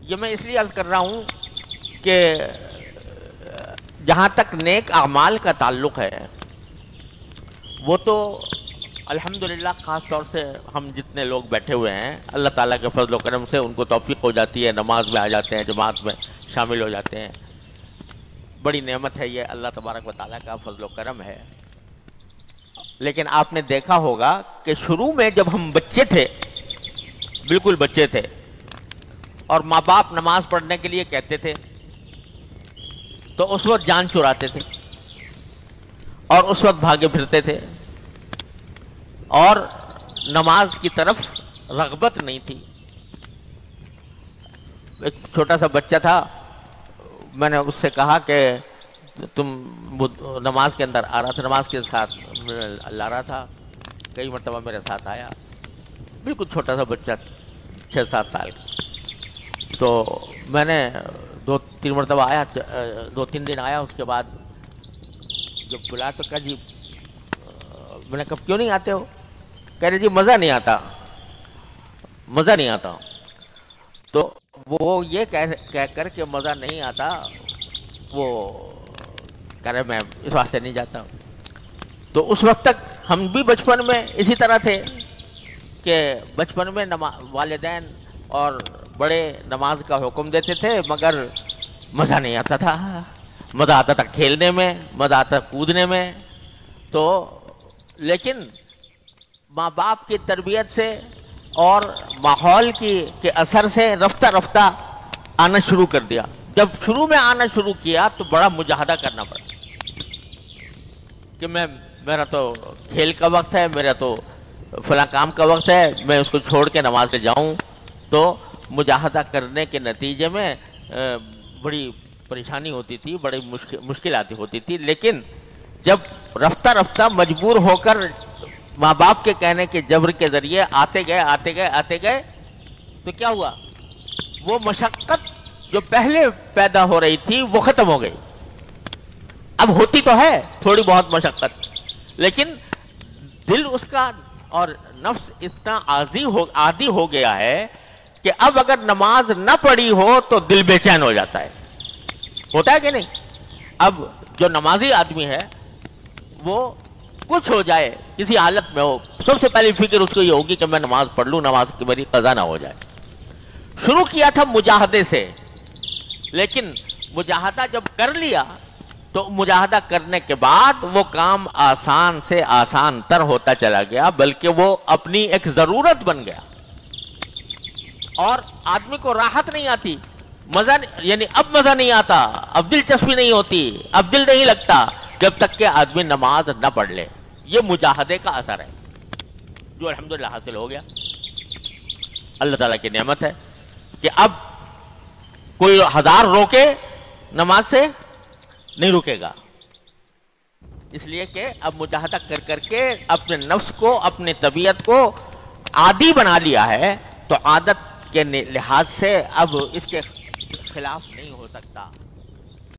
یہ میں اس لیے عرض کر رہا ہوں کہ جہاں تک نیک اعمال کا تعلق ہے وہ تو الحمدللہ خاص طور سے ہم جتنے لوگ بیٹھے ہوئے ہیں اللہ تعالیٰ کے فضل و کرم سے ان کو توفیق ہو جاتی ہے، نماز میں آ جاتے ہیں، جماعت میں شامل ہو جاتے ہیں، بڑی نعمت ہے یہ، اللہ تبارک و تعالیٰ کا فضل و کرم ہے۔ لیکن آپ نے دیکھا ہوگا کہ شروع میں جب ہم بچے تھے، بالکل بچے تھے، اور ماں باپ نماز پڑھنے کے لیے کہتے تھے تو اس وقت جان چراتے تھے اور اس وقت بھاگے پھرتے تھے، اور نماز کی طرف رغبت نہیں تھی۔ ایک چھوٹا سا بچہ تھا، میں نے اس سے کہا کہ تم نماز کے اندر آ رہا تھا، نماز کے ساتھ لا رہا تھا، کئی مرتبہ میرے ساتھ آیا، بالکل چھوٹا سا بچہ 6-7 سال کا۔ تو میں نے 2-3 مرتبہ آیا، 2-3 دن آیا، اس کے بعد جب بلا تو کہا جی، میں نے کہا کیوں نہیں آتے ہو؟ کہہ رہے جی مزہ نہیں آتا، مزہ نہیں آتا۔ تو وہ یہ کہہ کر کہ مزہ نہیں آتا، وہ کہہ رہے میں اس واسطے نہیں جاتا۔ تو اس وقت تک ہم بھی بچپن میں اسی طرح تھے کہ بچپن میں والدین اور بڑے نماز کا حکم دیتے تھے، مگر مزہ نہیں آتا تھا، مزہ آتا تھا کھیلنے میں، مزہ آتا تھا کودنے میں۔ تو لیکن ماں باپ کی تربیت سے اور ماحول کے اثر سے رفتہ رفتہ آنا شروع کر دیا۔ جب شروع میں آنا شروع کیا تو بڑا مجاہدہ کرنا پڑا کہ میرا تو کھیل کا وقت ہے، میرا تو فلاں کام کا وقت ہے، میں اس کو چھوڑ کے نماز سے جاؤں۔ تو مجاہدہ کرنے کے نتیجے میں بڑی پریشانی ہوتی تھی، بڑی مشکلات ہوتی تھی، لیکن جب رفتہ رفتہ مجبور ہو کر ماں باپ کے کہنے کے جبر کے ذریعے آتے گئے تو کیا ہوا؟ وہ مشقت جو پہلے پیدا ہو رہی تھی وہ ختم ہو گئی۔ اب ہوتی تو ہے تھوڑی بہت مشقت، لیکن دل اس کا اور نفس اتنا عادی ہو گیا ہے کہ اب اگر نماز نہ پڑھی ہو تو دل بے چین ہو جاتا ہے، ہوتا ہے کہ نہیں؟ اب جو نمازی آدمی ہے وہ کچھ ہو جائے، کسی حالت میں ہو، سب سے پہلی فکر اس کو یہ ہوگی کہ میں نماز پڑھ لوں، نماز کی میری قضا نہ ہو جائے۔ شروع کیا تھا مجاہدے سے، لیکن مجاہدہ جب کر لیا تو مجاہدہ کرنے کے بعد وہ کام آسان سے آسان تر ہوتا چلا گیا، بلکہ وہ اپنی ایک ضرورت بن گیا، اور آدمی کو راحت نہیں آتی، مزہ یعنی اب مزہ نہیں آتا، اب دلچسپی نہیں ہوتی، اب دل نہیں لگتا جب تک کہ آدمی نماز نہ پڑھ لے۔ یہ مجاہدے کا اثر ہے جو الحمدللہ حاصل ہو گیا۔ اللہ تعالیٰ کی نعمت ہے کہ اب کوئی 1000 روکے نماز سے نہیں رکے گا، اس لیے کہ اب مجاہدہ کر کر کے اپنے نفس کو، اپنے طبیعت کو عادی بنا لیا ہے، تو عادت کے لحاظ سے اب اس کے خلاف نہیں ہو سکتا۔